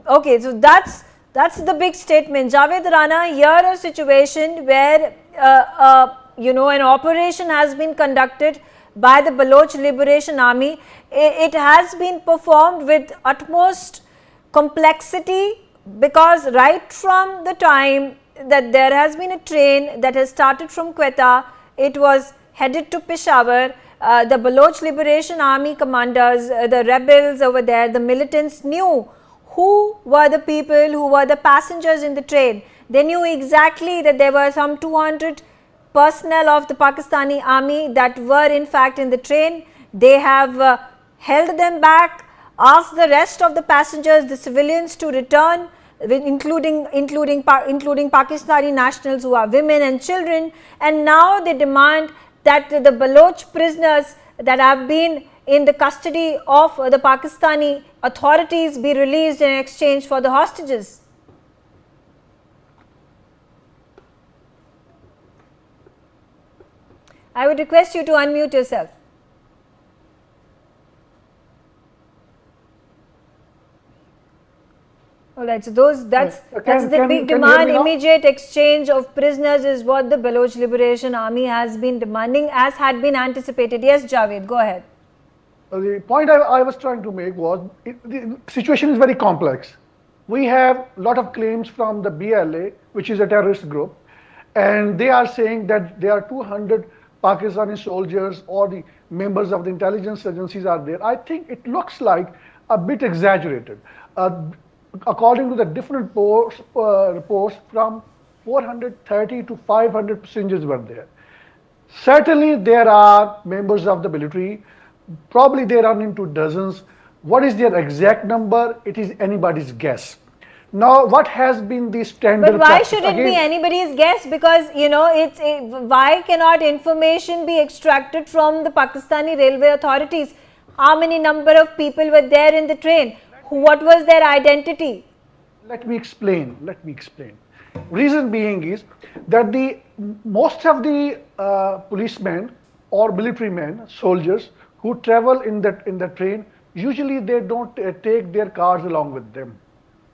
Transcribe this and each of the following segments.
Okay, so that's the big statement. Javed Rana, here a situation where an operation has been conducted by the Baloch Liberation Army. It has been performed with utmost complexity, because right from the time that there has been a train that has started from Quetta, it was headed to Peshawar. The Baloch Liberation Army commanders, the rebels over there, the militants knew who were the people, who were the passengers in the train. They knew exactly that there were some 200 personnel of the Pakistani army that were in fact in the train. They have held them back, asked the rest of the passengers, the civilians, to return, including Pakistani nationals who are women and children, and now they demand that the Baloch prisoners that have been in the custody of the Pakistani authorities be released in exchange for the hostages. I would request you to unmute yourself. All right, so that's the big demand. Immediate exchange of prisoners is what the Baloch Liberation Army has been demanding, as had been anticipated. Yes, Javed, go ahead. The point I was trying to make was the situation is very complex. We have a lot of claims from the BLA, which is a terrorist group, and they are saying that there are 200 Pakistani soldiers or the members of the intelligence agencies are there. I think it looks like a bit exaggerated. According to the different reports, from 430 to 500 passengers were there. Certainly there are members of the military, probably they run into dozens. What is their exact number? It is anybody's guess. Now, what has been the standard But why should it be anybody's guess? Because, why cannot information be extracted from the Pakistani railway authorities? How many number of people were there in the train? What was their identity? Let me explain. Reason being is that most of the policemen or military men, soldiers who travel in the train, usually they don't take their cars along with them.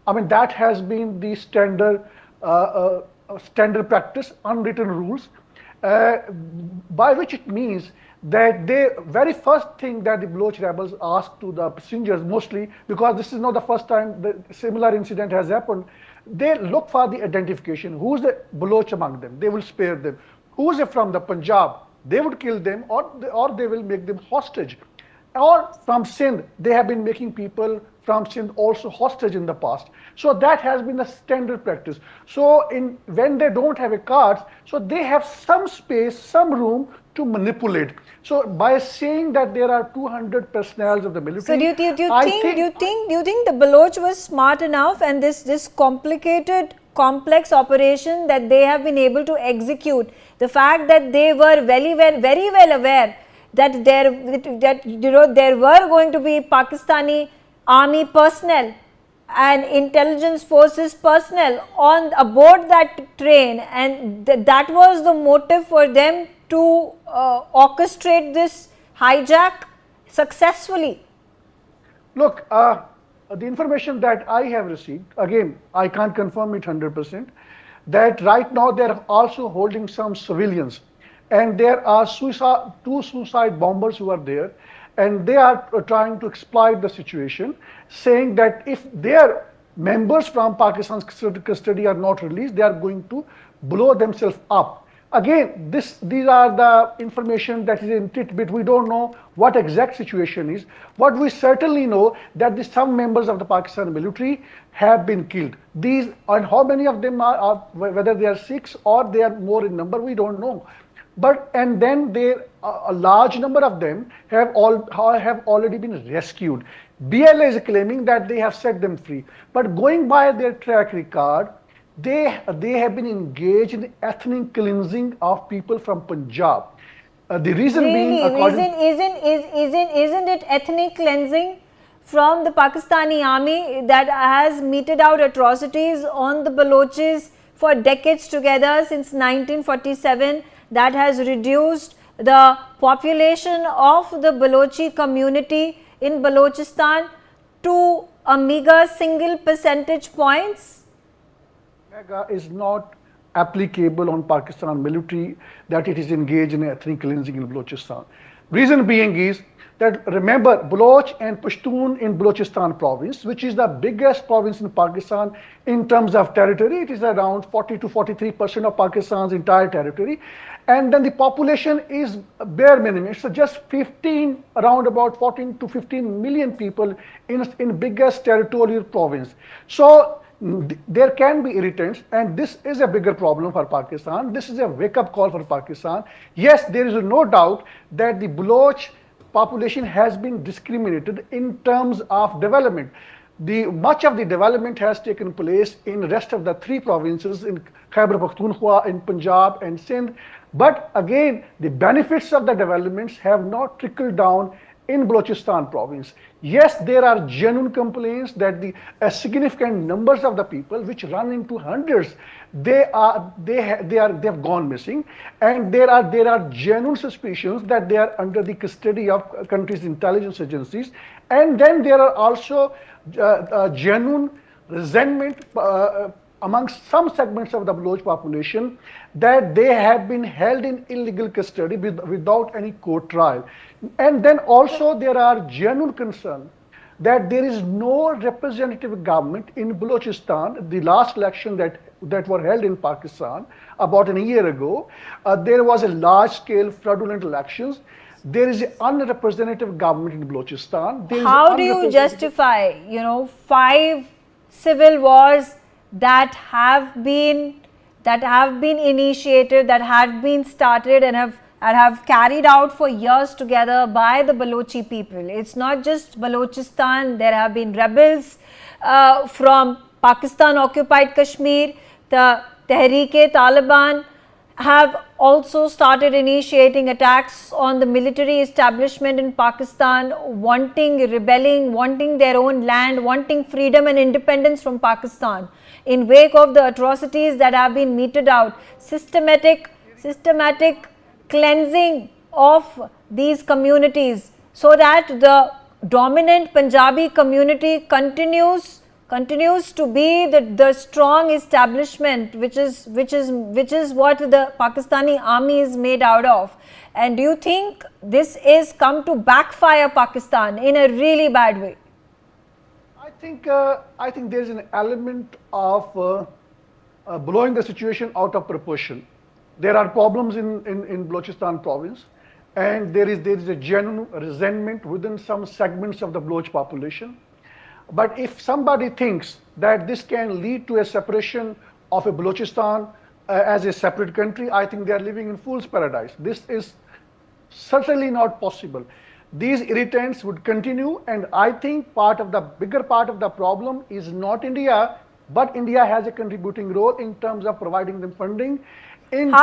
I mean, that has been the standard practice, unwritten rules, by which it means that the very first thing that the Baloch rebels ask to the passengers, mostly because this is not the first time the similar incident has happened, they look for the identification. Who's the Baloch among them? They will spare them. Who's from the Punjab? They would kill them, or they will make them hostage. Or from Sindh, they have been making people from Sindh also hostage in the past. So that has been the standard practice. So when they don't have a card, so they have some space, some room to manipulate. So by saying that there are 200 personnel of the military, so do you think the Baloch was smart enough, and this complicated, complex operation that they have been able to execute, the fact that they were very well aware that there were going to be Pakistani army personnel and intelligence forces personnel on aboard that train, and that was the motive for them to orchestrate this hijack successfully? Look, the information that I have received, again, I can't confirm it 100%, that right now they are also holding some civilians, and there are two suicide bombers who are there, and they are trying to exploit the situation, saying that if their members from Pakistan's custody are not released, they are going to blow themselves up. Again, these are the information that is in tidbit. We don't know what exact situation is. What we certainly know that some members of the Pakistan military have been killed. These, and how many of them are whether they are 6 or they are more in number, we don't know. And then a large number of them have already been rescued. BLA is claiming that they have set them free, but going by their track record, they have been engaged in ethnic cleansing of people from Punjab. The reason being, isn't it ethnic cleansing from the Pakistani army that has meted out atrocities on the Balochis for decades together since 1947? That has reduced the population of the Balochi community in Balochistan to a meager single percentage points? Mega is not applicable on Pakistan military that it is engaged in ethnic cleansing in Balochistan. Reason being is that remember Baloch and Pashtun in Balochistan province, which is the biggest province in Pakistan in terms of territory. It is around 40 to 43% of Pakistan's entire territory. And then the population is bare minimum. It's just 15, around about 14 to 15 million people in biggest territorial province. So there can be irritants, and this is a bigger problem for Pakistan. This is a wake-up call for Pakistan. Yes, there is no doubt that the Baloch population has been discriminated in terms of development. Much of the development has taken place in rest of the three provinces in Khyber Pakhtunkhwa, in Punjab and Sindh. But again, the benefits of the developments have not trickled down in Balochistan province. Yes, there are genuine complaints that the significant numbers of the people, which run into hundreds, they have gone missing, and there are genuine suspicions that they are under the custody of country's intelligence agencies, and then there are also genuine resentment amongst some segments of the Baloch population that they have been held in illegal custody without any court trial. And then also there are genuine concerns that there is no representative government in Balochistan. The last election that were held in Pakistan about a year ago, there was a large-scale fraudulent elections. There is an unrepresentative government in Balochistan. How do you justify, 5 civil wars that have been initiated, that have been started and have carried out for years together by the Balochi people? It's not just Balochistan. There have been rebels from Pakistan occupied Kashmir. The Tehreek-e-Taliban have also started initiating attacks on the military establishment in Pakistan, rebelling, wanting their own land, wanting freedom and independence from Pakistan. In wake of the atrocities that have been meted out, systematic cleansing of these communities, so that the dominant Punjabi community continues to be the strong establishment, which is what the Pakistani army is made out of. And do you think this is come to backfire Pakistan in a really bad way? I think there is an element of blowing the situation out of proportion. There are problems in Balochistan province, and there is a genuine resentment within some segments of the Baloch population. But if somebody thinks that this can lead to a separation of a Balochistan as a separate country, I think they are living in fool's paradise. This is certainly not possible. These irritants would continue, and I think bigger part of the problem is not India, but India has a contributing role in terms of providing them funding.